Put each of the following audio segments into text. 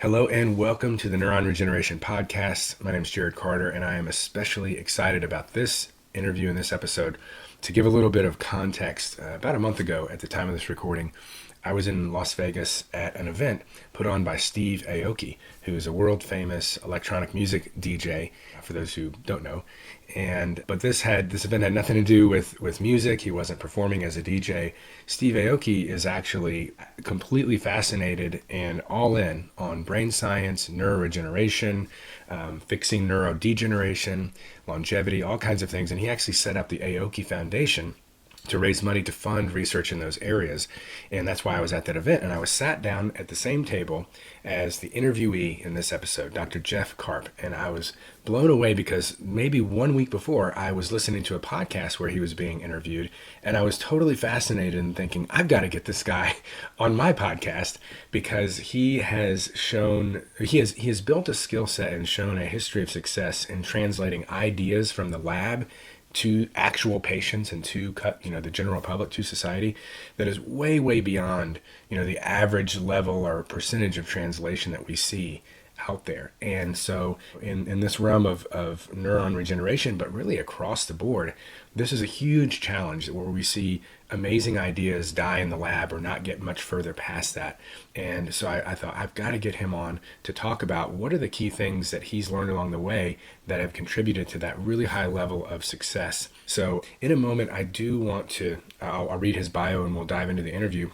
Hello and welcome to the Neuron Regeneration Podcast. My name is Jared Carter, and I am especially excited about this interview in this episode. To give a little bit of context, about a month ago at the time of this recording, I was in Las Vegas at an event put on by Steve Aoki, who is a world-famous electronic music DJ, for those who don't know. But this event had nothing to do with music. He wasn't performing as a DJ. Steve Aoki is actually completely fascinated and all in on brain science, neuroregeneration, fixing neurodegeneration, longevity, all kinds of things. And he actually set up the Aoki Foundation to raise money to fund research in those areas. And that's why I was at that event. And I was sat down at the same table as the interviewee in this episode, Dr. Jeff Karp. And I was blown away because maybe 1 week before I was listening to a podcast where he was being interviewed. And I was totally fascinated and thinking, I've got to get this guy on my podcast because he has built a skill set and shown a history of success in translating ideas from the lab to actual patients and to the general public, to society, that is way, way beyond, the average level or percentage of translation that we see out there. And so in this realm of neuron regeneration, but really across the board, this is a huge challenge where we see amazing ideas die in the lab or not get much further past that. And so I thought, I've got to get him on to talk about what are the key things that he's learned along the way that have contributed to that really high level of success. So in a moment, I do want to, I'll read his bio and we'll dive into the interview.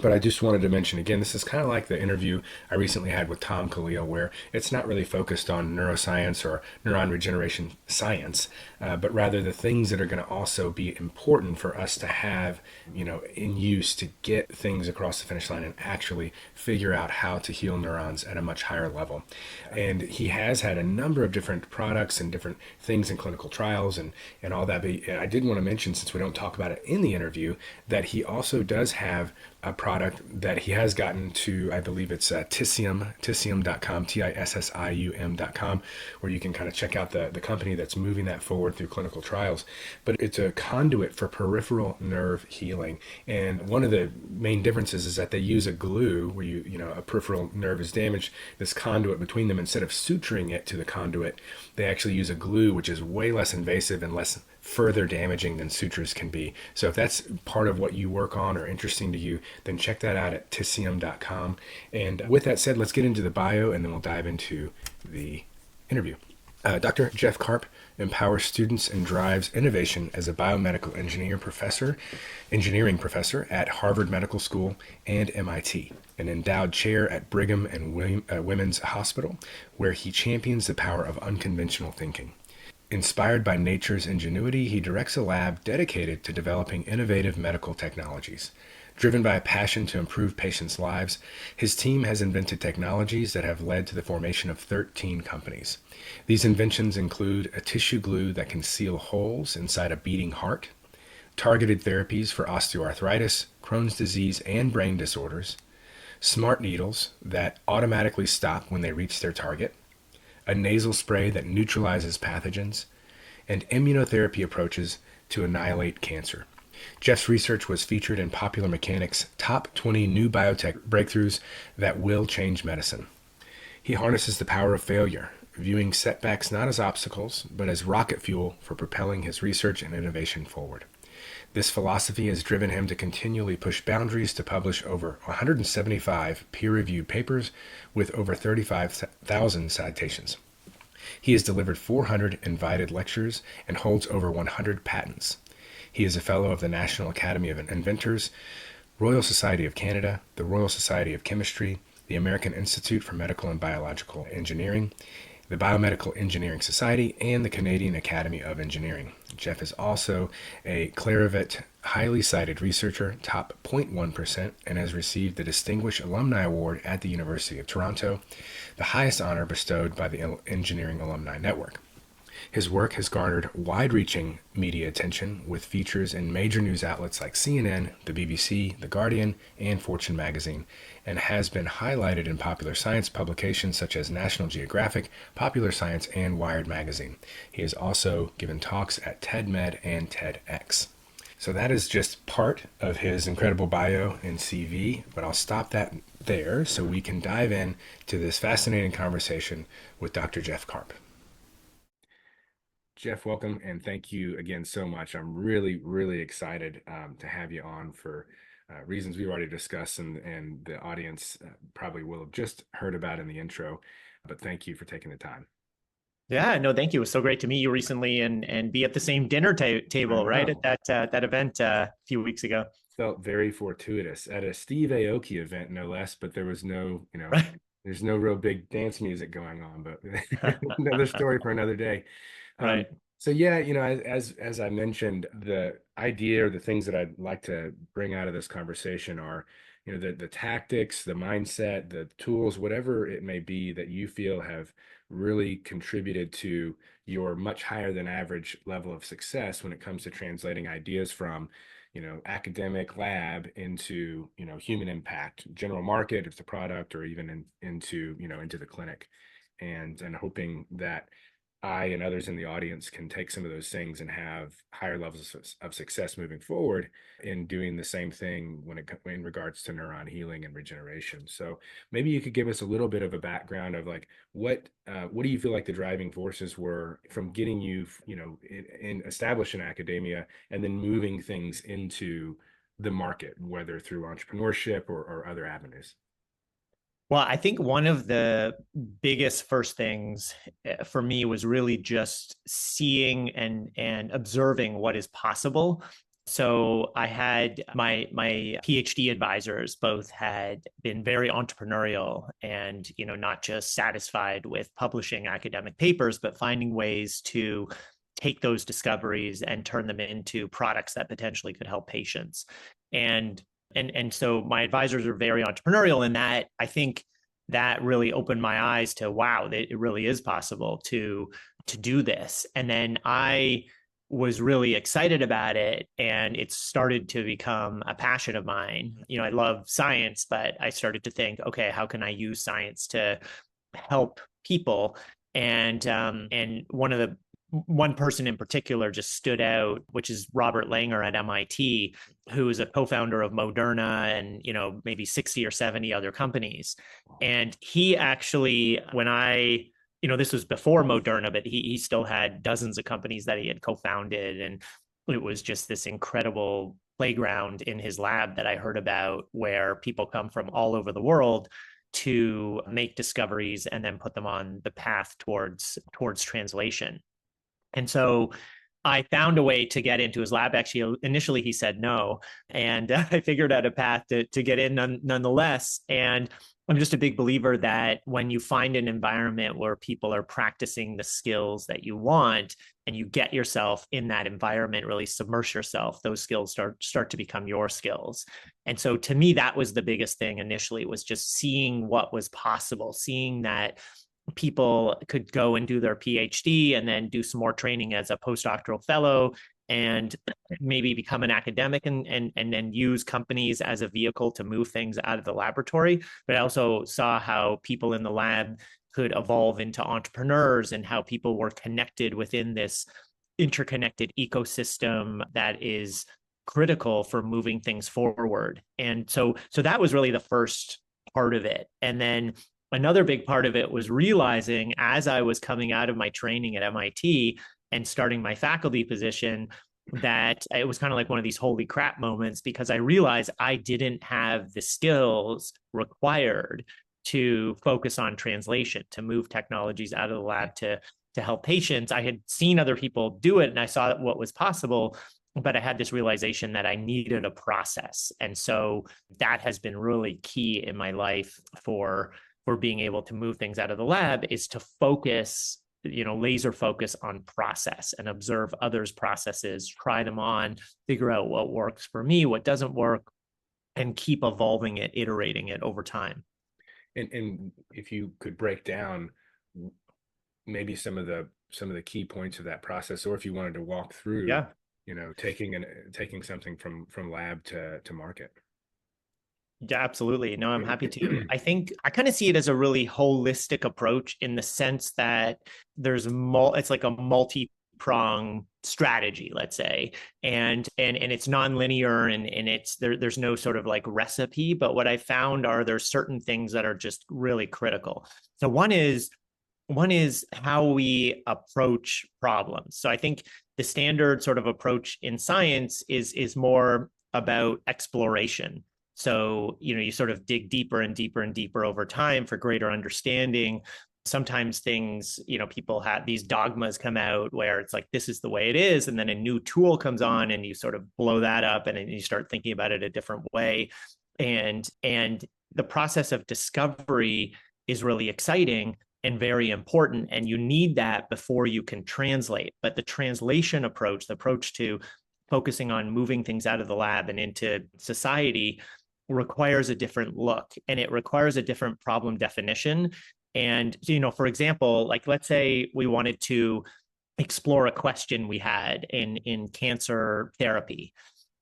But I just wanted to mention again, this is kind of like the interview I recently had with Tom Khalil, where it's not really focused on neuroscience or neuron regeneration science, but rather the things that are going to also be important for us to have, in use to get things across the finish line and actually figure out how to heal neurons at a much higher level. And he has had a number of different products and different things in clinical trials and all that. But I did want to mention, since we don't talk about it in the interview, that he also does have a product that he has gotten to, I believe it's Tissium, tissium.com, tissium.com, where you can kind of check out the company that's moving that forward through clinical trials. But it's a conduit for peripheral nerve healing. And one of the main differences is that they use a glue where a peripheral nerve is damaged, this conduit between them, instead of suturing it to the conduit, they actually use a glue, which is way less invasive and less further damaging than sutures can be. So if that's part of what you work on or interesting to you, then check that out at tissium.com. And with that said, let's get into the bio and then we'll dive into the interview. Dr. Jeff Karp empowers students and drives innovation as a biomedical engineering professor at Harvard Medical School and MIT, an endowed chair at Brigham and Women's Hospital, where he champions the power of unconventional thinking. Inspired by nature's ingenuity, he directs a lab dedicated to developing innovative medical technologies. Driven by a passion to improve patients' lives, his team has invented technologies that have led to the formation of 13 companies. These inventions include a tissue glue that can seal holes inside a beating heart, targeted therapies for osteoarthritis, Crohn's disease, and brain disorders, smart needles that automatically stop when they reach their target, a nasal spray that neutralizes pathogens, and immunotherapy approaches to annihilate cancer. Jeff's research was featured in Popular Mechanics' top 20 new biotech breakthroughs that will change medicine. He harnesses the power of failure, viewing setbacks not as obstacles, but as rocket fuel for propelling his research and innovation forward. This philosophy has driven him to continually push boundaries to publish over 175 peer-reviewed papers with over 35,000 citations. He has delivered 400 invited lectures and holds over 100 patents. He is a fellow of the National Academy of Inventors, Royal Society of Canada, the Royal Society of Chemistry, the American Institute for Medical and Biological Engineering, the Biomedical Engineering Society, and the Canadian Academy of Engineering. Jeff is also a Clarivet highly cited researcher, top 0.1%, and has received the Distinguished Alumni Award at the University of Toronto, the highest honor bestowed by the Engineering Alumni Network. His work has garnered wide-reaching media attention with features in major news outlets like CNN, the BBC, The Guardian, and Fortune magazine, and has been highlighted in popular science publications such as National Geographic, Popular Science, and Wired magazine. He has also given talks at TEDMed and TEDx. So that is just part of his incredible bio and CV, but I'll stop that there so we can dive in to this fascinating conversation with Dr. Jeff Karp. Jeff, welcome, and thank you again so much. I'm really, really excited to have you on for reasons we've already discussed, and the audience probably will have just heard about in the intro. But thank you for taking the time. Yeah, no, thank you. It was so great to meet you recently and be at the same dinner table, right, at that event a few weeks ago. Felt very fortuitous at a Steve Aoki event, no less. But there was no, Right. there's no real big dance music going on. But another story for another day. Um, Right. so yeah, as I mentioned, the idea or the things that I'd like to bring out of this conversation are, the tactics, the mindset, the tools, whatever it may be that you feel have really contributed to your much higher than average level of success when it comes to translating ideas from, academic lab into, human impact, general market, if it's a product, or even into the clinic, and hoping that I and others in the audience can take some of those things and have higher levels of success moving forward in doing the same thing in regards to neuron healing and regeneration. So maybe you could give us a little bit of a background of like what do you feel like the driving forces were from getting you in established in academia and then moving things into the market, whether through entrepreneurship or other avenues. Well, I think one of the biggest first things for me was really just seeing and observing what is possible. So I had my PhD advisors both had been very entrepreneurial and, not just satisfied with publishing academic papers, but finding ways to take those discoveries and turn them into products that potentially could help patients. And so my advisors are very entrepreneurial in that. I think that really opened my eyes to, wow, it really is possible to do this. And then I was really excited about it, and it started to become a passion of mine. I love science, but I started to think, okay, how can I use science to help people? And one person in particular just stood out, which is Robert Langer at MIT, who is a co-founder of Moderna and, maybe 60 or 70 other companies. And he actually, this was before Moderna, but he still had dozens of companies that he had co-founded. And it was just this incredible playground in his lab that I heard about, where people come from all over the world to make discoveries and then put them on the path towards translation. And so I found a way to get into his lab. Actually, initially he said no, and I figured out a path to get in nonetheless. And I'm just a big believer that when you find an environment where people are practicing the skills that you want, and you get yourself in that environment, really submerge yourself, those skills start to become your skills. And so to me, that was the biggest thing initially, was just seeing what was possible, seeing that people could go and do their PhD and then do some more training as a postdoctoral fellow and maybe become an academic and then use companies as a vehicle to move things out of the laboratory. But I also saw how people in the lab could evolve into entrepreneurs, and how people were connected within this interconnected ecosystem that is critical for moving things forward. And so that was really the first part of it. And then another big part of it was realizing, as I was coming out of my training at MIT and starting my faculty position, that it was kind of like one of these holy crap moments, because I realized I didn't have the skills required to focus on translation, to move technologies out of the lab to help patients. I had seen other people do it and I saw what was possible, but I had this realization that I needed a process. And so that has been really key in my life for being able to move things out of the lab, is to focus, laser focus on process and observe others' processes, try them on, figure out what works for me, what doesn't work, and keep evolving it, iterating it over time. And if you could break down maybe some of the key points of that process, or if you wanted to walk through, Yeah. taking something from lab to market. Yeah, absolutely. No, I'm happy to. I think I kind of see it as a really holistic approach, in the sense that it's like a multi two-prong strategy, let's say, and it's nonlinear, and it's there's no sort of like recipe. But what I found are there's certain things that are just really critical. So one is how we approach problems. So I think the standard sort of approach in science is more about exploration. So, you sort of dig deeper and deeper and deeper over time for greater understanding. Sometimes things, people have these dogmas come out where it's like, this is the way it is. And then a new tool comes on and you sort of blow that up and you start thinking about it a different way. And the process of discovery is really exciting and very important. And you need that before you can translate. But the translation approach, the approach to focusing on moving things out of the lab and into society, requires a different look, and it requires a different problem definition. And, for example, like let's say we wanted to explore a question we had in cancer therapy.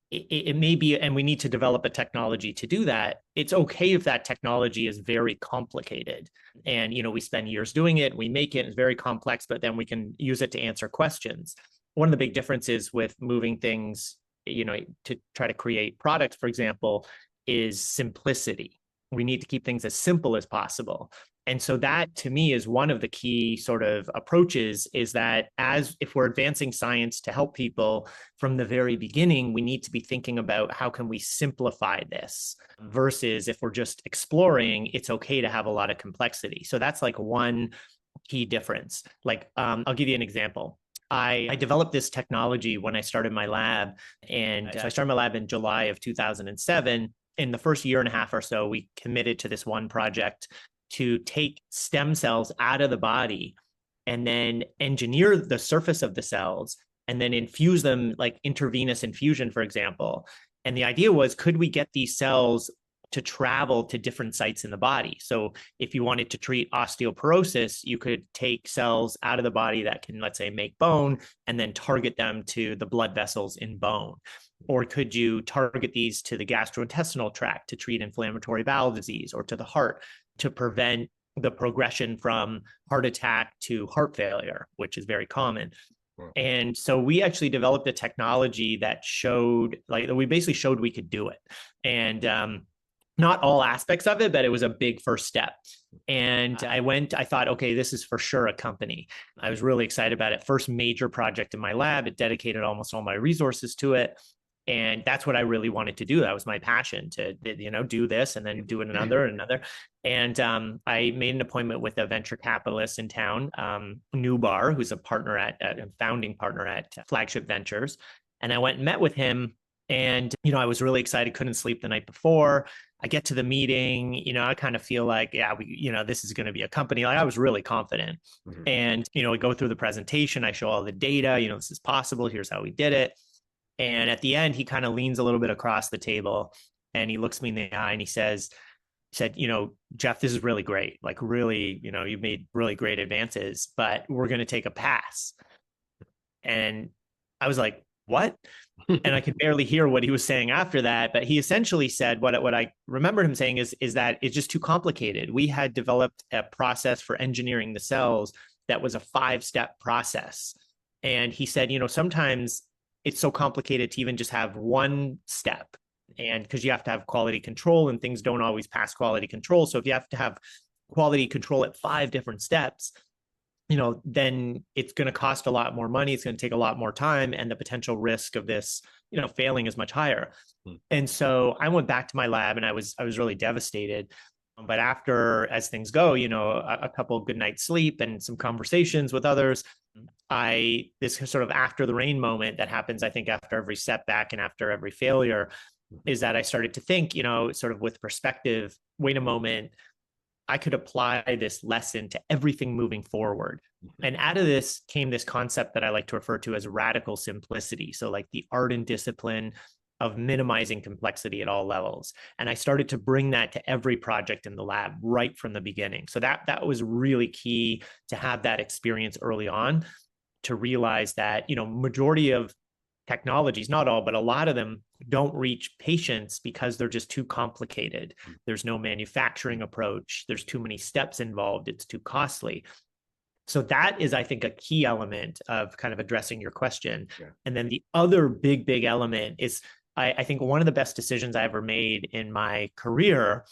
It may be, and we need to develop a technology to do that. It's okay if that technology is very complicated and, we spend years doing it, we make it, it's very complex, but then we can use it to answer questions. One of the big differences with moving things, to try to create products, for example, is simplicity. We need to keep things as simple as possible. And so that, to me, is one of the key sort of approaches, is that if we're advancing science to help people from the very beginning, we need to be thinking about how can we simplify this, versus if we're just exploring, it's okay to have a lot of complexity. So that's like one key difference. Like, I'll give you an example. I developed this technology when I started my lab. And so I started my lab in July of 2007. In the first year and a half or so, we committed to this one project to take stem cells out of the body and then engineer the surface of the cells and then infuse them, like intravenous infusion, for example. And the idea was, could we get these cells to travel to different sites in the body? So if you wanted to treat osteoporosis, you could take cells out of the body that can, let's say, make bone and then target them to the blood vessels in bone. Or could you target these to the gastrointestinal tract to treat inflammatory bowel disease, or to the heart to prevent the progression from heart attack to heart failure, which is very common. And so we actually developed a technology that we basically showed we could do it. And not all aspects of it, but it was a big first step. And I thought, okay, this is for sure a company. I was really excited about it. First major project in my lab. It dedicated almost all my resources to it. And that's what I really wanted to do. That was my passion, to, do this and then do another and another. And I made an appointment with a venture capitalist in town, Newbar, who's a founding partner at Flagship Ventures. And I went and met with him. And, I was really excited, couldn't sleep the night before. I get to the meeting, I kind of feel like, this is going to be a company. Like, I was really confident. Mm-hmm. And, we go through the presentation, I show all the data, this is possible. Here's how we did it. And at the end, he kind of leans a little bit across the table and he looks me in the eye and he said, Jeff, this is really great. Like, really, you've made really great advances, but we're going to take a pass. And I was like, what? And I could barely hear what he was saying after that. But he essentially said, what I remember him saying is that it's just too complicated. We had developed a process for engineering the cells that was a 5-step process. And he said, sometimes it's so complicated to even just have one step. And because you have to have quality control and things don't always pass quality control. So if you have to have quality control at 5 different steps, then it's going to cost a lot more money. It's going to take a lot more time. And the potential risk of this, failing is much higher. And so I went back to my lab and I was really devastated. But after, as things go, a couple of good nights sleep and some conversations with others, this sort of after the rain moment that happens, I think after every setback and after every failure, is that I started to think, sort of with perspective, wait a moment, I could apply this lesson to everything moving forward. And out of this came this concept that I like to refer to as radical simplicity. So like the art and discipline of minimizing complexity at all levels. And I started to bring that to every project in the lab right from the beginning. So that was really key to have that experience early on, to realize that, majority of technologies, not all, but a lot of them don't reach patients because they're just too complicated. There's no manufacturing approach. There's too many steps involved. It's too costly. So that is, I think, a key element of kind of addressing your question. Yeah. And then the other big element is I think one of the best decisions I ever made in my career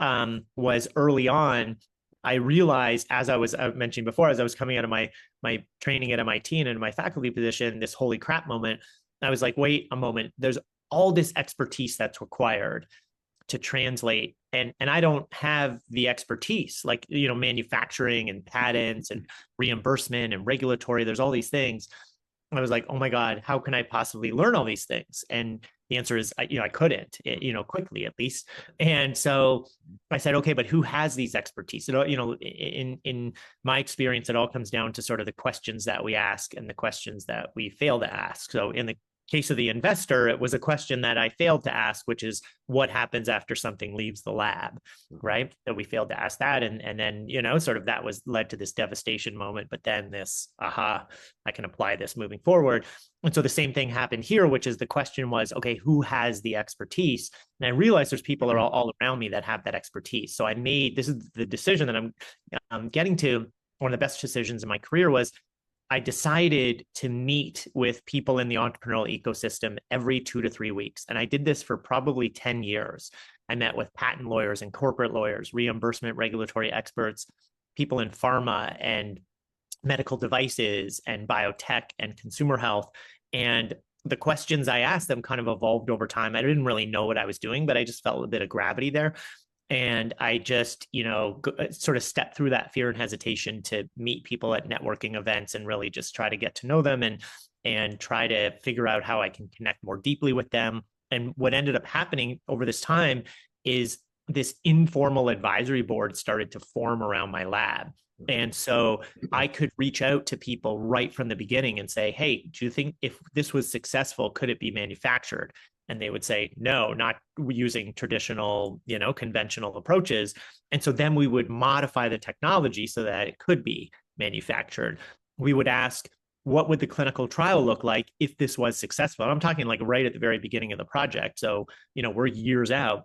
was early on. I realized, as I mentioned before, as I was coming out of my training at MIT and in my faculty position, this holy crap moment, I was like, wait a moment, there's all this expertise that's required to translate, and I don't have the expertise, like, manufacturing and patents and reimbursement and regulatory. There's all these things. I was like, oh my God, how can I possibly learn all these things? And the answer is, I couldn't, quickly at least. And so I said, okay, but who has these expertise? In my experience, it all comes down to sort of the questions that we ask and the questions that we fail to ask. So in the case of the investor, it was a question that I failed to ask, which is what happens after something leaves the lab, right? That we failed to ask that. And then, sort of that was led to this devastation moment, but then this, aha, I can apply this moving forward. And so the same thing happened here, which is the question was, okay, who has the expertise? And I realized there's people all around me that have that expertise. So this is the decision that I'm getting to. One of the best decisions in my career was I decided to meet with people in the entrepreneurial ecosystem every 2 to 3 weeks. And I did this for probably 10 years. I met with patent lawyers and corporate lawyers, reimbursement regulatory experts, people in pharma and medical devices and biotech and consumer health. And the questions I asked them kind of evolved over time. I didn't really know what I was doing, but I just felt a bit of gravity there. And I just, sort of stepped through that fear and hesitation to meet people at networking events and really just try to get to know them and try to figure out how I can connect more deeply with them. And what ended up happening over this time is this informal advisory board started to form around my lab. And so I could reach out to people right from the beginning and say, hey, do you think if this was successful, could it be manufactured? And they would say, no, not using traditional, conventional approaches. And so then we would modify the technology so that it could be manufactured. We would ask, what would the clinical trial look like if this was successful? And I'm talking like right at the very beginning of the project. So, we're years out.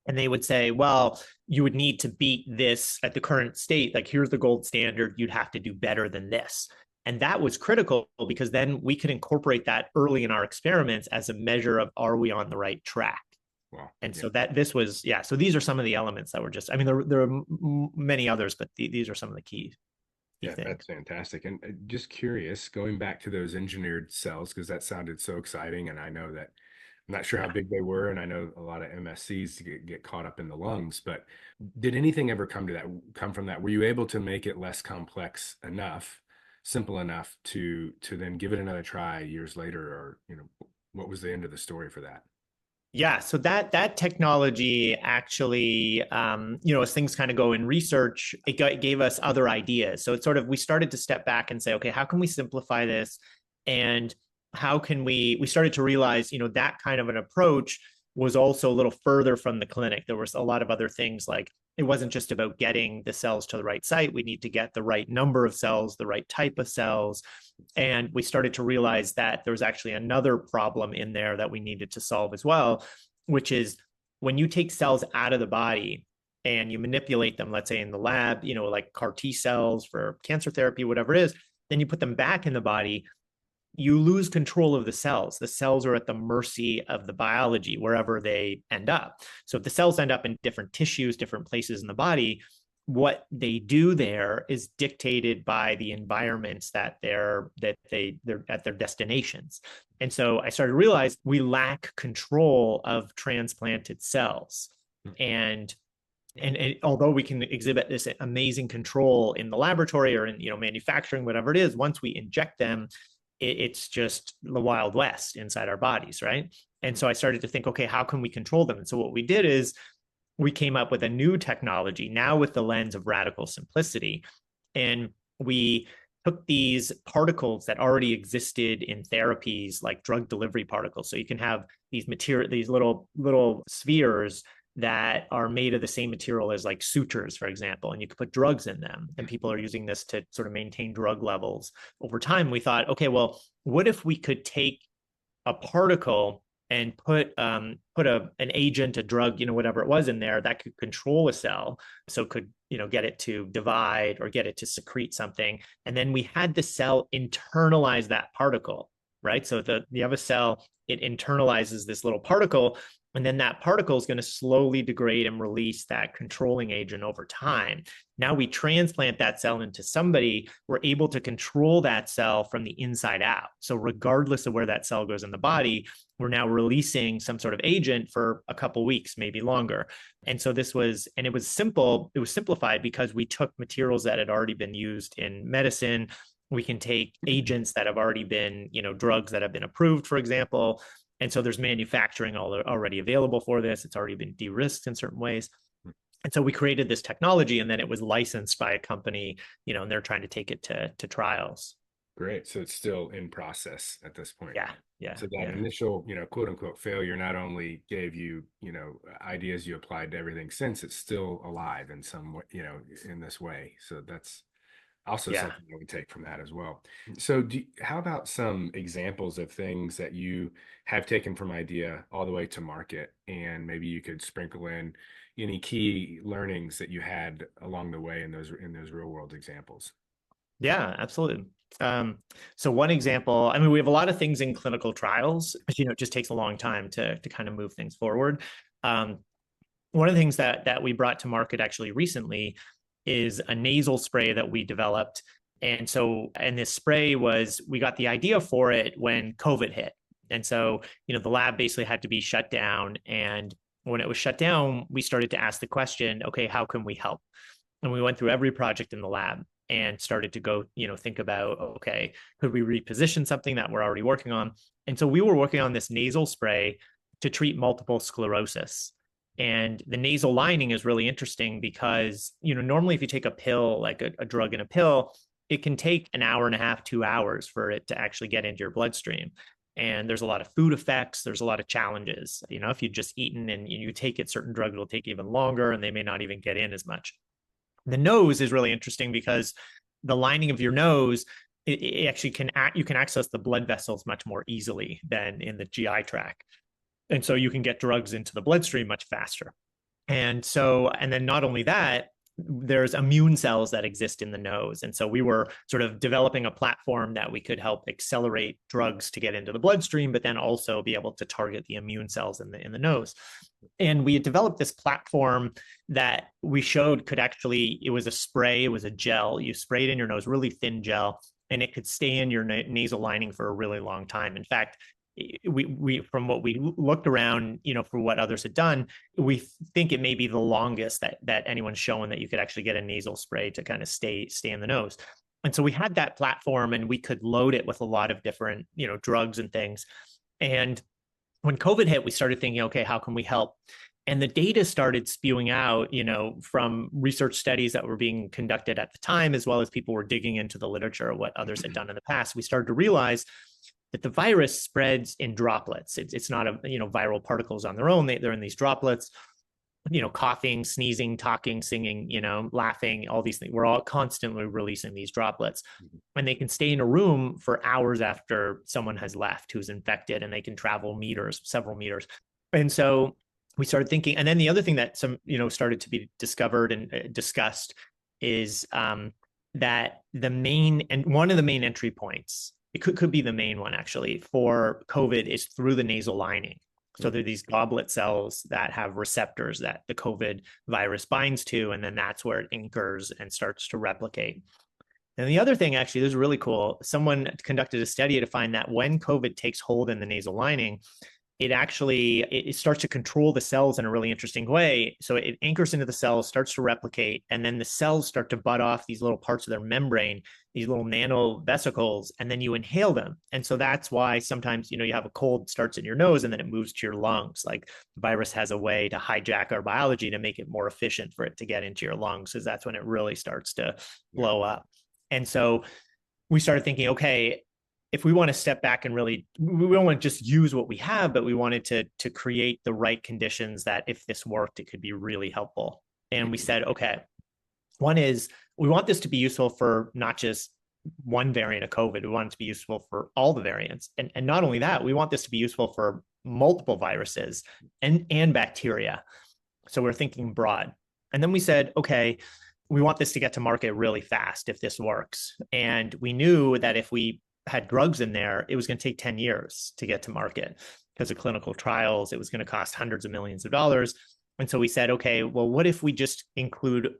And they would say, well, you would need to beat this at the current state. Like, here's the gold standard. You'd have to do better than this. And that was critical because then we could incorporate that early in our experiments as a measure of, are we on the right track? Wow. And so so these are some of the elements that were just, there are many others, but these are some of the key things. That's fantastic. And just curious, going back to those engineered cells, because that sounded so exciting. And I know that I'm not sure how big they were, and I know a lot of MSCs get caught up in the lungs, but did anything ever come from that? Were you able to make it less complex enough, simple enough to then give it another try years later? Or, what was the end of the story for that? Yeah, so that technology actually, as things kind of go in research, it gave us other ideas. So it's sort of, we started to step back and say, okay, how can we simplify this? And how can we started to realize, that kind of an approach was also a little further from the clinic. There was a lot of other things, like it wasn't just about getting the cells to the right site. We need to get the right number of cells, the right type of cells. And we started to realize that there was actually another problem in there that we needed to solve as well, which is when you take cells out of the body and you manipulate them, let's say in the lab, like CAR T cells for cancer therapy, whatever it is, then you put them back in the body, you lose control of the cells. The cells are at the mercy of the biology wherever they end up. So if the cells end up in different tissues, different places in the body, what they do there is dictated by the environments that they're at their destinations. And so I started to realize we lack control of transplanted cells. And although we can exhibit this amazing control in the laboratory or in manufacturing, whatever it is, once we inject them, it's just the Wild West inside our bodies, right? And so I started to think, okay, how can we control them? And so what we did is we came up with a new technology, now with the lens of radical simplicity. And we took these particles that already existed in therapies, like drug delivery particles. So you can have these little spheres that are made of the same material as like sutures, for example, and you could put drugs in them. And people are using this to sort of maintain drug levels. Over time, we thought, okay, well, what if we could take a particle and put an agent, a drug, whatever it was in there that could control a cell. So could get it to divide or get it to secrete something. And then we had the cell internalize that particle, right? So you have a cell, it internalizes this little particle, and then that particle is going to slowly degrade and release that controlling agent over time. Now we transplant that cell into somebody, we're able to control that cell from the inside out. So regardless of where that cell goes in the body, we're now releasing some sort of agent for a couple weeks, maybe longer. And so it was simplified because we took materials that had already been used in medicine. We can take agents that have already been, drugs that have been approved, for example. And so there's manufacturing already available for this. It's already been de-risked in certain ways. And so we created this technology, and then it was licensed by a company, and they're trying to take it to trials. Great. So it's still in process at this point. Yeah. Yeah. So that initial, quote unquote failure not only gave you, ideas you applied to everything since, it's still alive in some way, in this way. So that's also something that we take from that as well. So how about some examples of things that you have taken from idea all the way to market, and maybe you could sprinkle in any key learnings that you had along the way in those real world examples? Yeah, absolutely. So one example, we have a lot of things in clinical trials, but it just takes a long time to kind of move things forward. One of the things that we brought to market actually recently is a nasal spray that we developed. And this spray we got the idea for it when COVID hit. And so, the lab basically had to be shut down. And when it was shut down, we started to ask the question, okay, how can we help? And we went through every project in the lab and started to go, think about, okay, could we reposition something that we're already working on? And so we were working on this nasal spray to treat multiple sclerosis. And the nasal lining is really interesting because, normally if you take a pill, like a drug in a pill, it can take an hour and a half, 2 hours for it to actually get into your bloodstream. And there's a lot of food effects. There's a lot of challenges. If you've just eaten and you take it, certain drugs will take even longer and they may not even get in as much. The nose is really interesting because the lining of your nose, it actually you can access the blood vessels much more easily than in the GI tract. And so you can get drugs into the bloodstream much faster. And then not only that, there's immune cells that exist in the nose. And so we were sort of developing a platform that we could help accelerate drugs to get into the bloodstream, but then also be able to target the immune cells in the nose. And we had developed this platform that we showed it was a spray, it was a gel. You spray it in your nose, really thin gel, and it could stay in your nasal lining for a really long time. In fact, we from what we looked around, for what others had done, we think it may be the longest that anyone's shown that you could actually get a nasal spray to kind of stay in the nose. And so we had that platform and we could load it with a lot of different, drugs and things. And when COVID hit, we started thinking, okay, how can we help? And the data started spewing out, from research studies that were being conducted at the time, as well as people were digging into the literature of what others had done in the past. We started to realize that the virus spreads in droplets. It's not viral particles on their own. They're in these droplets, coughing, sneezing, talking, singing, laughing, all these things. We're all constantly releasing these droplets, and they can stay in a room for hours after someone has left who's infected, and they can travel several meters. And so we started thinking, and then the other thing that started to be discovered and discussed is that one of the main entry points, it could be the main one actually, for COVID is through the nasal lining. So there are these goblet cells that have receptors that the COVID virus binds to, and then that's where it anchors and starts to replicate. And the other thing, actually, this is really cool. Someone conducted a study to find that when COVID takes hold in the nasal lining, it starts to control the cells in a really interesting way. So it anchors into the cells, starts to replicate, and then the cells start to bud off these little parts of their membrane, these little nano vesicles, and then you inhale them. And so that's why sometimes, you have a cold, starts in your nose, and then it moves to your lungs. Like the virus has a way to hijack our biology to make it more efficient for it to get into your lungs, because that's when it really starts to blow up. And so we started thinking, okay, if we want to step back and we don't want to just use what we have, but we wanted to create the right conditions that if this worked, it could be really helpful. And we said, okay, one is we want this to be useful for not just one variant of COVID. We want it to be useful for all the variants. And not only that, we want this to be useful for multiple viruses and bacteria. So we're thinking broad. And then we said, okay, we want this to get to market really fast if this works. And we knew that if we had drugs in there, it was going to take 10 years to get to market because of clinical trials. It was going to cost hundreds of millions of dollars. And so we said, okay, well, what if we just include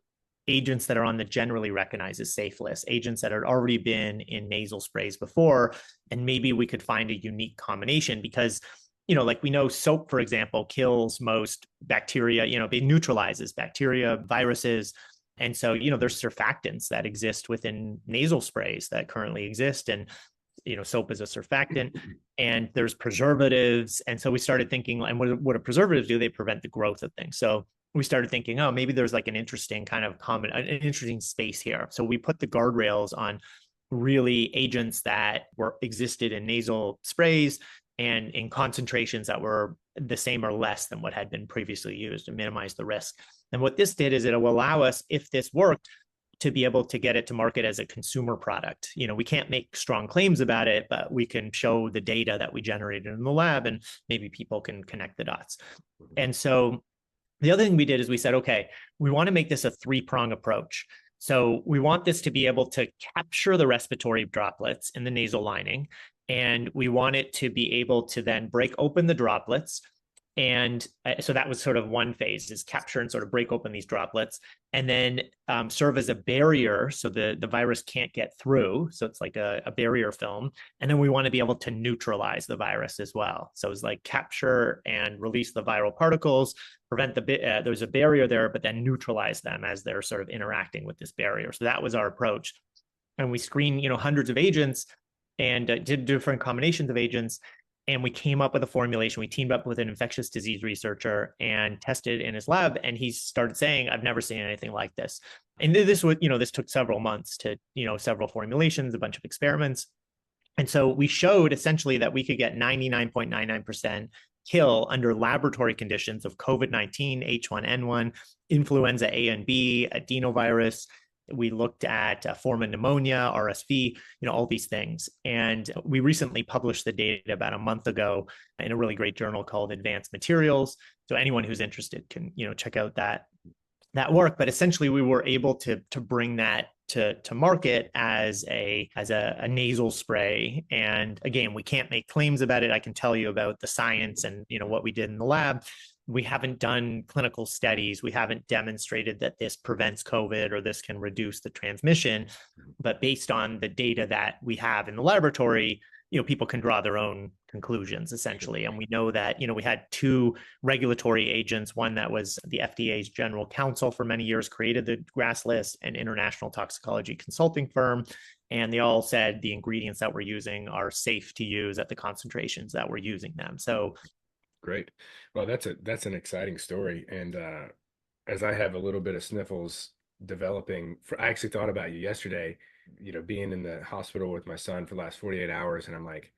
agents that are on the generally recognized as safe list, agents that had already been in nasal sprays before, and maybe we could find a unique combination because, like we know soap, for example, kills most bacteria, it neutralizes bacteria, viruses. And so, there's surfactants that exist within nasal sprays that currently exist. And, soap is a surfactant, and there's preservatives. And so we started thinking, and what do preservatives do? They prevent the growth of things. So we started thinking, oh, maybe there's like an interesting kind of an interesting space here. So we put the guardrails on really agents that existed in nasal sprays and in concentrations that were the same or less than what had been previously used to minimize the risk. And what this did is it will allow us, if this worked, to be able to get it to market as a consumer product. We can't make strong claims about it, but we can show the data that we generated in the lab, and maybe people can connect the dots. And so the other thing we did is we said, okay, we want to make this a three-prong approach. So we want this to be able to capture the respiratory droplets in the nasal lining, and we want it to be able to then break open the droplets. And so that was sort of one phase, is capture and sort of break open these droplets, and then serve as a barrier so the virus can't get through. So it's like a barrier film. And then we want to be able to neutralize the virus as well. So it's like capture and release the viral particles, prevent there's a barrier there, but then neutralize them as they're sort of interacting with this barrier. So that was our approach. And we screened, hundreds of agents and did different combinations of agents. And we came up with a formulation. We teamed up with an infectious disease researcher and tested in his lab. And he started saying, I've never seen anything like this. And this was, this took several months to, several formulations, a bunch of experiments. And so we showed essentially that we could get 99.99% kill under laboratory conditions of COVID-19, H1N1, influenza A and B, adenovirus. We looked at form of pneumonia, RSV, all these things. And we recently published the data about a month ago in a really great journal called Advanced Materials. So anyone who's interested can, check out that work. But essentially, we were able to bring that to market as a nasal spray. And again, we can't make claims about it. I can tell you about the science and what we did in the lab. We haven't done clinical studies. We haven't demonstrated that this prevents COVID or this can reduce the transmission. But based on the data that we have in the laboratory, people can draw their own conclusions, essentially. And we know that, we had two regulatory agents, one that was the FDA's general counsel for many years, created the GRAS list, an international toxicology consulting firm. And they all said the ingredients that we're using are safe to use at the concentrations that we're using them. So great. Well, that's an exciting story. And as I have a little bit of sniffles developing, I actually thought about you yesterday, being in the hospital with my son for the last 48 hours. And I'm like,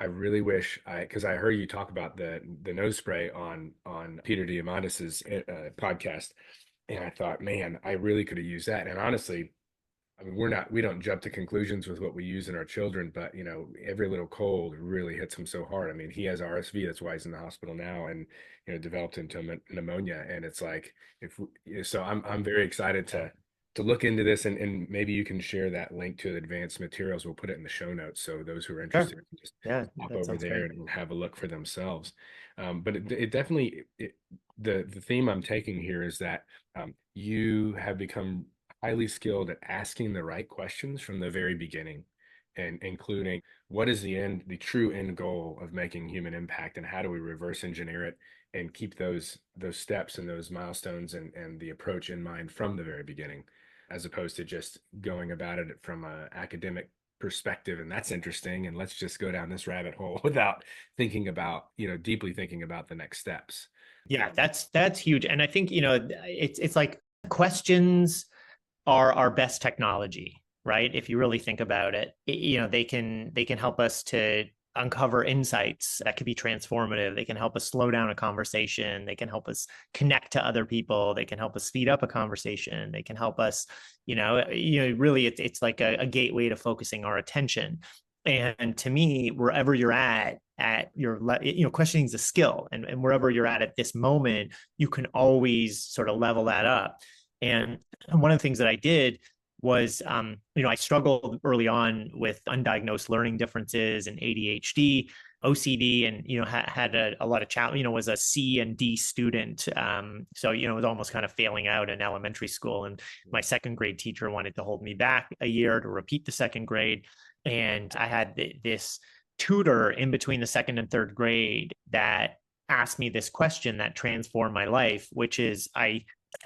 I really wish because I heard you talk about the nose spray on Peter Diamandis's podcast. And I thought, man, I really could have used that. And honestly, I mean, we don't jump to conclusions with what we use in our children, but every little cold really hits him so hard. I mean, he has RSV, that's why he's in the hospital now, and developed into pneumonia. And it's like, so I'm very excited to look into this, and maybe you can share that link to the advanced materials. We'll put it in the show notes, so those who are interested can just hop over there and have a look for themselves. But it definitely, the theme I'm taking here is that you have become highly skilled at asking the right questions from the very beginning, and including what is the true end goal of making human impact, and how do we reverse engineer it and keep those steps and those milestones and the approach in mind from the very beginning, as opposed to just going about it from an academic perspective. And that's interesting, and let's just go down this rabbit hole without thinking about, deeply thinking about the next steps. Yeah, that's huge. And I think, it's like questions are our best technology, right? If you really think about it, they can help us to uncover insights that could be transformative. They can help us slow down a conversation. They can help us connect to other people. They can help us speed up a conversation. They can help us, really it's like a gateway to focusing our attention. And to me, wherever you're at your, questioning is a skill, and wherever you're at this moment, you can always sort of level that up. And one of the things that I did was, I struggled early on with undiagnosed learning differences and ADHD, OCD, and, had a lot of challenge, was a C and D student. So, was almost kind of failing out in elementary school. And my second grade teacher wanted to hold me back a year to repeat the second grade. And I had this tutor in between the second and third grade that asked me this question that transformed my life, which is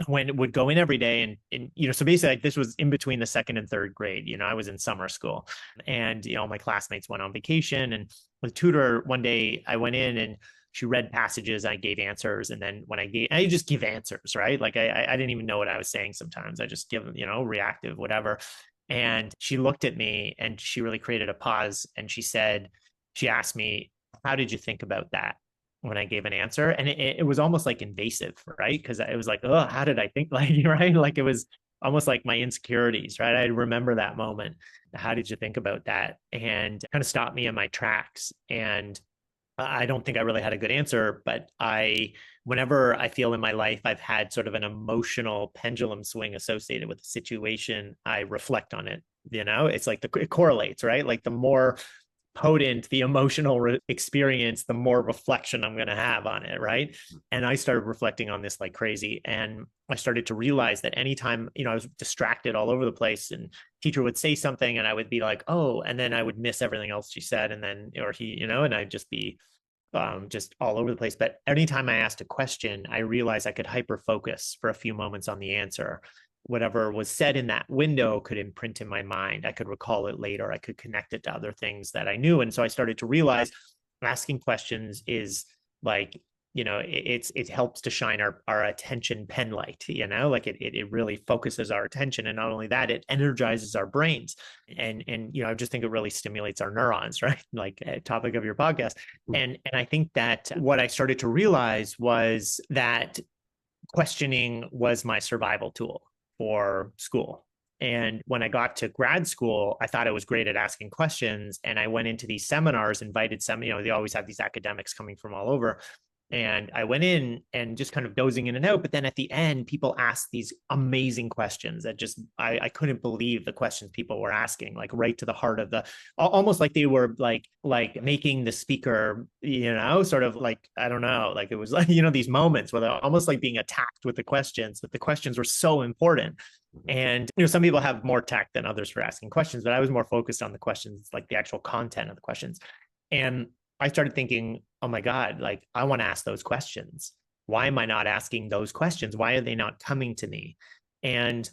would go in every day and so basically this was in between the second and third grade. I was in summer school, and my classmates went on vacation, and the tutor, one day I went in and she read passages, I gave answers, and then I just give answers, right? Like I didn't even know what I was saying sometimes. I just give reactive, whatever. And she looked at me and she really created a pause, and she asked me, how did you think about that when I gave an answer? And it was almost like invasive, right? Because it was like, oh, how did I think? Like, right? Like it was almost like my insecurities, right? I remember that moment. How did you think about that? And kind of stopped me in my tracks. And I don't think I really had a good answer, but whenever I feel in my life I've had sort of an emotional pendulum swing associated with the situation, I reflect on it. It's like it correlates, right? Like the more potent the emotional experience, the more reflection I'm going to have on it, right? And I started reflecting on this like crazy, and I started to realize that anytime I was distracted all over the place, and teacher would say something and I would be like, oh, and then I would miss everything else she said, and then or he, and I'd just be just all over the place. But anytime I asked a question, I realized I could hyper focus for a few moments on the answer. Whatever was said in that window could imprint in my mind. I could recall it later. I could connect it to other things that I knew. And so I started to realize asking questions is like, it helps to shine our attention pen light, like it really focuses our attention. And not only that, it energizes our brains. And I just think it really stimulates our neurons, right? Like a topic of your podcast. And I think that what I started to realize was that questioning was my survival tool for school. And when I got to grad school, I thought I was great at asking questions. And I went into these seminars, invited some, they always have these academics coming from all over. And I went in and just kind of dozing in and out. But then at the end, people asked these amazing questions that just, I couldn't believe the questions people were asking, like right to the heart of almost like they were like making the speaker, sort of like, I don't know, like it was like, these moments where they're almost like being attacked with the questions, but the questions were so important. And, some people have more tact than others for asking questions, but I was more focused on the questions, like the actual content of the questions. And I started thinking, oh my God, like I want to ask those questions. Why am I not asking those questions? Why are they not coming to me? And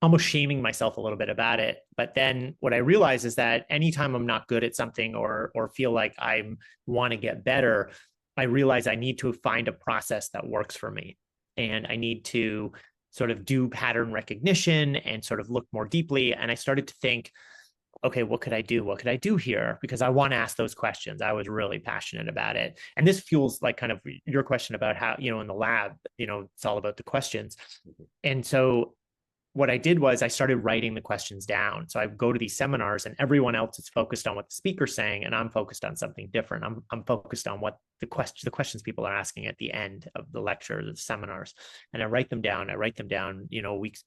almost shaming myself a little bit about it. But then what I realized is that anytime I'm not good at something or feel like I want to get better, I realize I need to find a process that works for me. And I need to sort of do pattern recognition and sort of look more deeply. And I started to think, okay, what could I do? What could I do here? Because I want to ask those questions. I was really passionate about it. And this fuels like kind of your question about how, in the lab, it's all about the questions. And so what I did was I started writing the questions down. So I go to these seminars and everyone else is focused on what the speaker's saying, and I'm focused on something different. I'm focused on what the questions people are asking at the end of the lecture, the seminars. And I write them down,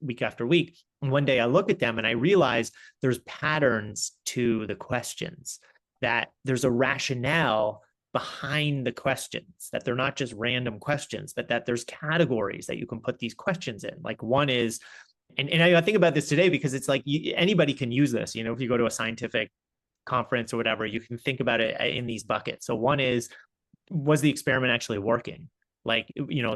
week after week. And one day I look at them and I realize there's patterns to the questions, that there's a rationale behind the questions, that they're not just random questions, but that there's categories that you can put these questions in. Like one is, and I think about this today because it's like anybody can use this. If you go to a scientific conference or whatever, you can think about it in these buckets. So one is, was the experiment actually working? Like,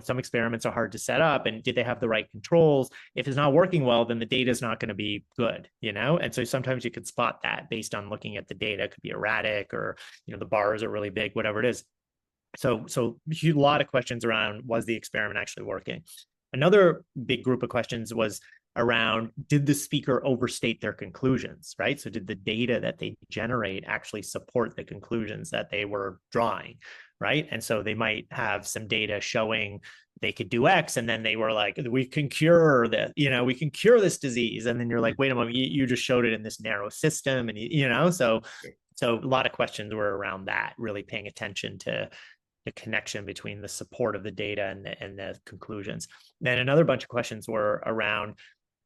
some experiments are hard to set up, and did they have the right controls? If it's not working well, then the data is not going to be good, And so sometimes you could spot that based on looking at the data. It could be erratic, or, the bars are really big, whatever it is. So a lot of questions around, was the experiment actually working? Another big group of questions was around, did the speaker overstate their conclusions, right? So did the data that they generate actually support the conclusions that they were drawing, right? And so they might have some data showing they could do X, and then they were like, we can cure we can cure this disease. And then you're like, wait a moment, you just showed it in this narrow system. And, so a lot of questions were around that, really paying attention to the connection between the support of the data and the conclusions. Then another bunch of questions were around,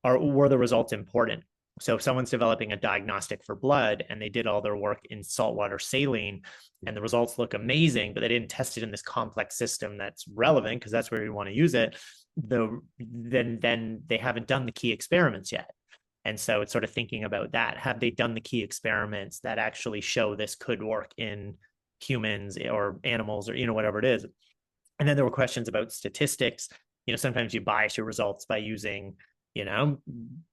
were the results important? So if someone's developing a diagnostic for blood and they did all their work in saltwater saline and the results look amazing, but they didn't test it in this complex system that's relevant because that's where we want to use it, then they haven't done the key experiments yet. And so it's sort of thinking about that. Have they done the key experiments that actually show this could work in humans or animals or, whatever it is? And then there were questions about statistics. Sometimes you bias your results by using,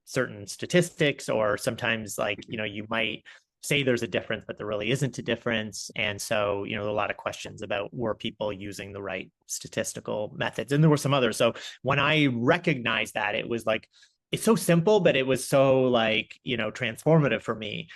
certain statistics, or sometimes you might say there's a difference, but there really isn't a difference. And so, there are a lot of questions about, were people using the right statistical methods? And there were some others. So when I recognized that, it was like, it's so simple, but it was so transformative for me.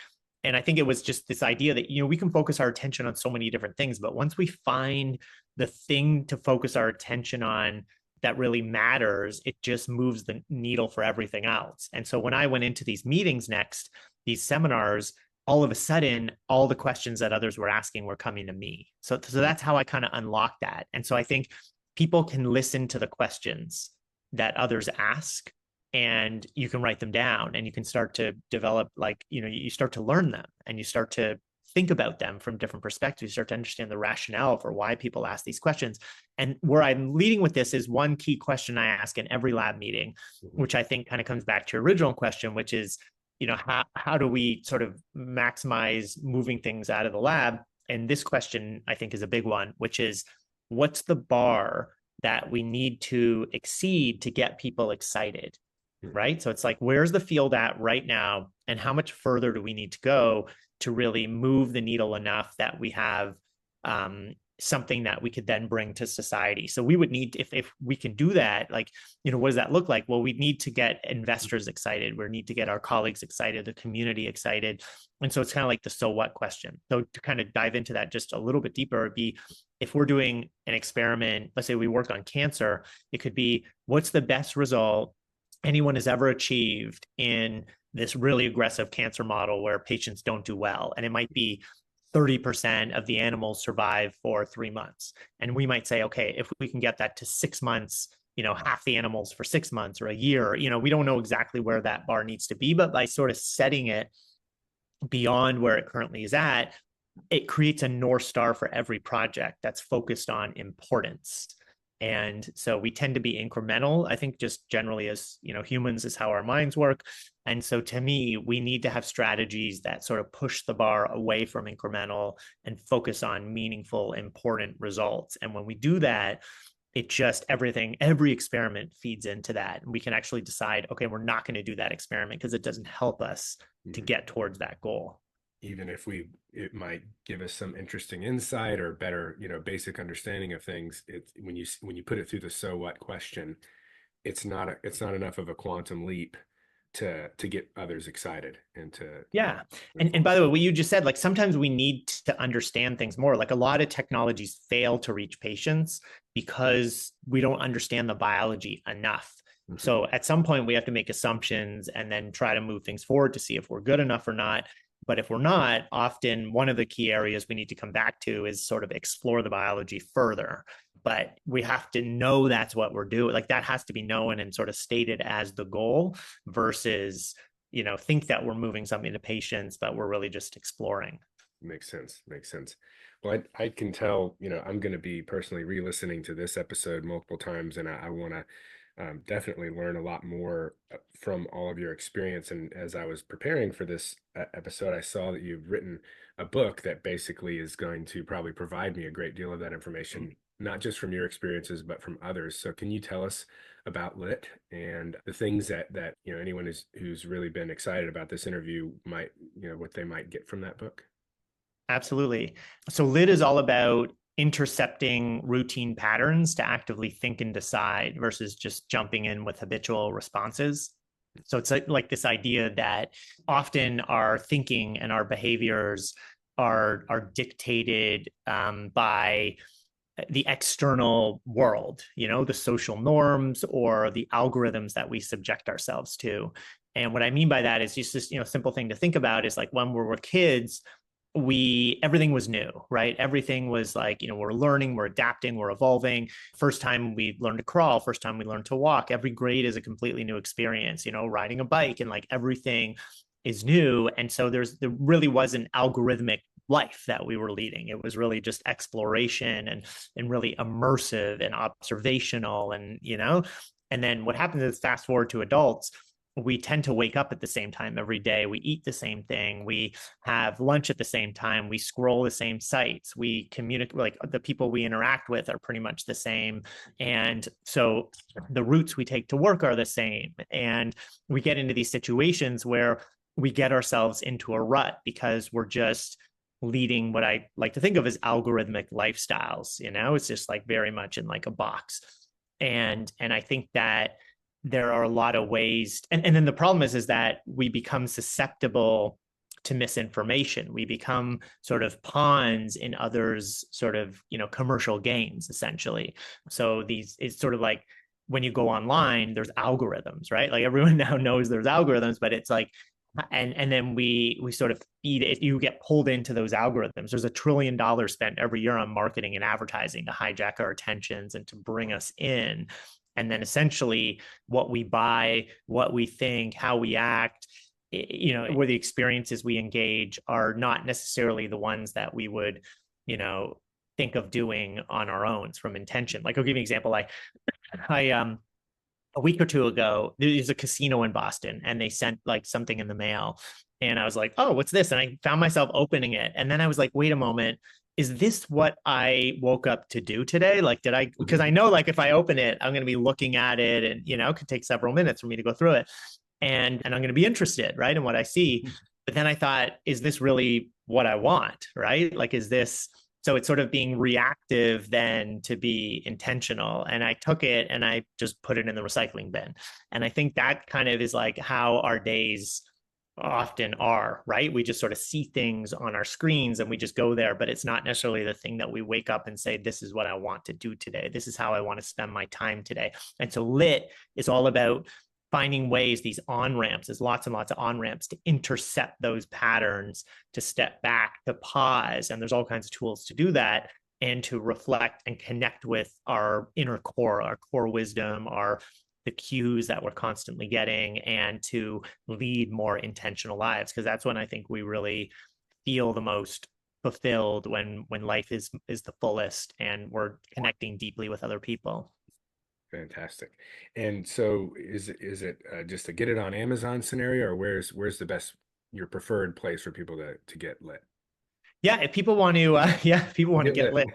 And I think it was just this idea that, we can focus our attention on so many different things, but once we find the thing to focus our attention on that really matters, it just moves the needle for everything else. And so when I went into these meetings next, these seminars, all of a sudden, all the questions that others were asking were coming to me. So that's how I kind of unlocked that. And so I think people can listen to the questions that others ask, and you can write them down, and you can start to develop, you start to learn them, and you start to think about them from different perspectives. You start to understand the rationale for why people ask these questions. And where I'm leading with this is one key question I ask in every lab meeting, which I think kind of comes back to your original question, which is, how do we sort of maximize moving things out of the lab? And this question, I think, is a big one, which is, what's the bar that we need to exceed to get people excited? Right? So it's like, where's the field at right now? And how much further do we need to go to really move the needle enough that we have something that we could then bring to society? So we would need, if we can do that, what does that look like? Well, we need to get investors excited. We need to get our colleagues excited, the community excited. And so it's kind of like the so what question. So to kind of dive into that just a little bit deeper, it'd be, if we're doing an experiment, let's say we work on cancer, it could be, what's the best result anyone has ever achieved in this really aggressive cancer model where patients don't do well? And it might be 30% of the animals survive for 3 months. And we might say, okay, if we can get that to 6 months, half the animals for 6 months or a year, we don't know exactly where that bar needs to be, but by sort of setting it beyond where it currently is at, it creates a North Star for every project that's focused on importance. And so we tend to be incremental, I think, just generally as, humans, is how our minds work. And so to me, we need to have strategies that sort of push the bar away from incremental and focus on meaningful, important results. And when we do that, it just, every experiment feeds into that. And we can actually decide, okay, we're not going to do that experiment because it doesn't help us to get towards that goal. Even if it might give us some interesting insight or better, basic understanding of things. It's when you put it through the so what question, it's not enough of a quantum leap to get others excited and to. Yeah. And by the way, what you just said, sometimes we need to understand things more. A lot of technologies fail to reach patients because we don't understand the biology enough. Mm-hmm. So at some point we have to make assumptions and then try to move things forward to see if we're good enough or not. But if we're not, often one of the key areas we need to come back to is sort of explore the biology further. But we have to know that's what we're doing. That has to be known and sort of stated as the goal versus, think that we're moving something to patients, but we're really just exploring. Makes sense. Well, I can tell, I'm going to be personally re-listening to this episode multiple times, and I want to definitely learn a lot more from all of your experience. And as I was preparing for this episode, I saw that you've written a book that basically is going to probably provide me a great deal of that information, not just from your experiences, but from others. So can you tell us about LIT and the things that anyone who's really been excited about this interview might, what they might get from that book? Absolutely. So LIT is all about intercepting routine patterns to actively think and decide versus just jumping in with habitual responses. So it's like this idea that often our thinking and our behaviors are dictated by the external world, the social norms or the algorithms that we subject ourselves to. And what I mean by that is just this, simple thing to think about is when we were kids, everything was new, right? Everything was like, we're learning, we're adapting, we're evolving. First time we learned to crawl, first time we learned to walk. Every grade is a completely new experience, riding a bike, and like everything is new. And so there really was an algorithmic life that we were leading. It was really just exploration and really immersive and observational, and then what happens is, fast forward to adults, we tend to wake up at the same time every day. We eat the same thing. We have lunch at the same time. We scroll the same sites. We communicate, like the people we interact with are pretty much the same. And so the routes we take to work are the same. And we get into these situations where we get ourselves into a rut because we're just leading what I like to think of as algorithmic lifestyles. It's just like very much in like a box. And I think that there are a lot of ways. And then the problem is that we become susceptible to misinformation. We become sort of pawns in others' sort of, commercial gains, essentially. So it's sort of like when you go online, there's algorithms, right? Like everyone now knows there's algorithms, but it's like, and then we sort of feed it. You get pulled into those algorithms. There's $1 trillion spent every year on marketing and advertising to hijack our attentions and to bring us in. And then essentially what we buy, what we think, how we act, where the experiences we engage are not necessarily the ones that we would, think of doing on our own from intention. Like I'll give you an example. I a week or two ago, there's a casino in Boston and they sent like something in the mail. And I was like, oh, what's this? And I found myself opening it. And then I was like, wait a moment, is this what I woke up to do today? Like, because I know like if I open it, I'm going to be looking at it and, it could take several minutes for me to go through it. And I'm going to be interested, right, in what I see. But then I thought, is this really what I want, right? Like, is this... So it's sort of being reactive then to be intentional. And I took it and I just put it in the recycling bin. And I think that kind of is like how our days often are, right? We just sort of see things on our screens and we just go there, but it's not necessarily the thing that we wake up and say, this is what I want to do today. This is how I want to spend my time today. And so lit is all about finding ways, these on-ramps, there's lots and lots of on-ramps to intercept those patterns, to step back, to pause. And there's all kinds of tools to do that and to reflect and connect with our inner core, our core wisdom, the cues that we're constantly getting, and to lead more intentional lives. Because that's when I think we really feel the most fulfilled, when life is the fullest and we're connecting deeply with other people. Fantastic. And so is it just a get it on Amazon scenario, or where's the best, your preferred place for people to get lit? Yeah, if people want to, get lit,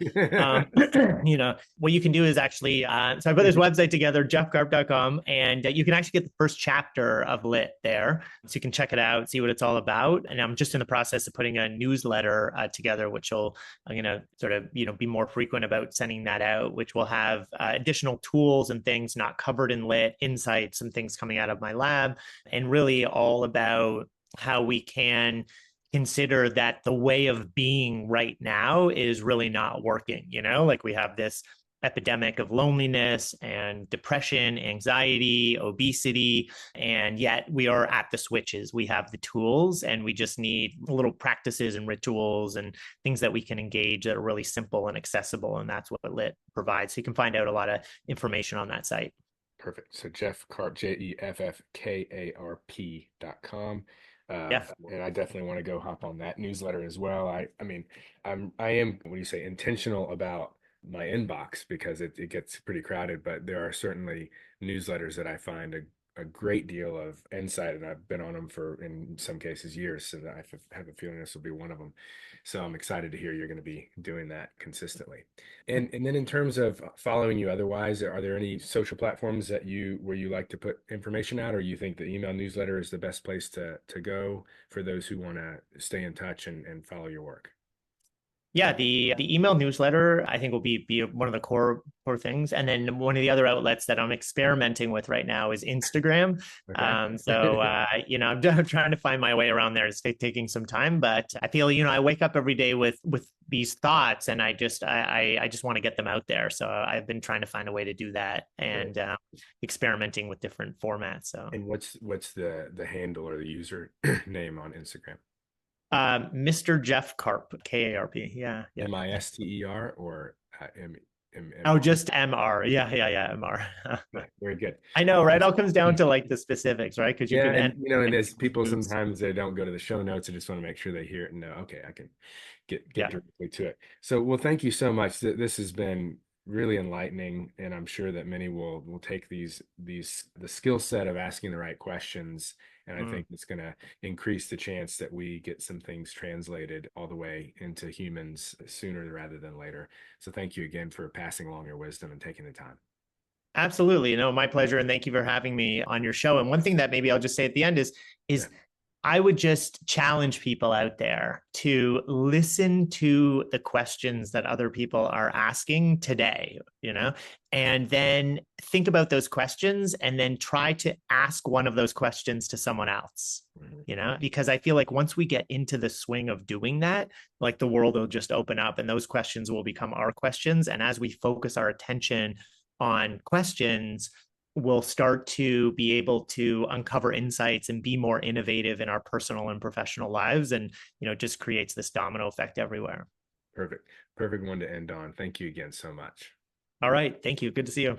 what you can do is actually, so I put this website together, jeffkarp.com, and you can actually get the first chapter of Lit there. So you can check it out, see what it's all about. And I'm just in the process of putting a newsletter together, which I'm going to sort of, be more frequent about sending that out, which will have additional tools and things not covered in Lit, insights and things coming out of my lab, and really all about how we can consider that the way of being right now is really not working. Like we have this epidemic of loneliness and depression, anxiety, obesity, and yet we are at the switches. We have the tools and we just need little practices and rituals and things that we can engage that are really simple and accessible. And that's what Lit provides. So you can find out a lot of information on that site. Perfect. So Jeff Karp, JeffKarp.com. Yeah. And I definitely want to go hop on that newsletter as well. I mean, I am, what do you say, intentional about my inbox because it gets pretty crowded, but there are certainly newsletters that I find a great deal of insight, and I've been on them for, in some cases, years. So I have a feeling this will be one of them. So I'm excited to hear you're going to be doing that consistently. And then in terms of following you otherwise, are there any social platforms where you like to put information out, or you think the email newsletter is the best place to go for those who want to stay in touch and follow your work? Yeah, the email newsletter I think will be one of the core things, and then one of the other outlets that I'm experimenting with right now is Instagram. Okay. I'm trying to find my way around there. It's taking some time, but I feel I wake up every day with these thoughts, and I just want to get them out there. So I've been trying to find a way to do that, and experimenting with different formats. So. And what's the handle or the user name on Instagram? Mr. Jeff Karp, Karp. Yeah, yeah. Mister or Oh, MR? just MR. Yeah, MR. Yeah, very good. I know, right? All comes down to like the specifics, right? Because you Yeah, can and and and as people groups. sometimes they don't go to the show notes, I just want to make sure they hear it and know, okay, I can get Yeah. directly to it. So, well, thank you so much. This has been really enlightening, and I'm sure that many will take the skill set of asking the right questions, and I Mm. think it's going to increase the chance that we get some things translated all the way into humans sooner rather than later. So, thank you again for passing along your wisdom and taking the time. Absolutely. No, my pleasure. And thank you for having me on your show. And one thing that maybe I'll just say at the end Yeah, is I would just challenge people out there to listen to the questions that other people are asking today, and then think about those questions and then try to ask one of those questions to someone else, mhm. because I feel like once we get into the swing of doing that, like the world will just open up and those questions will become our questions. And as we focus our attention on questions, we'll start to be able to uncover insights and be more innovative in our personal and professional lives. And, it just creates this domino effect everywhere. Perfect. Perfect one to end on. Thank you again so much. All right. Thank you. Good to see you.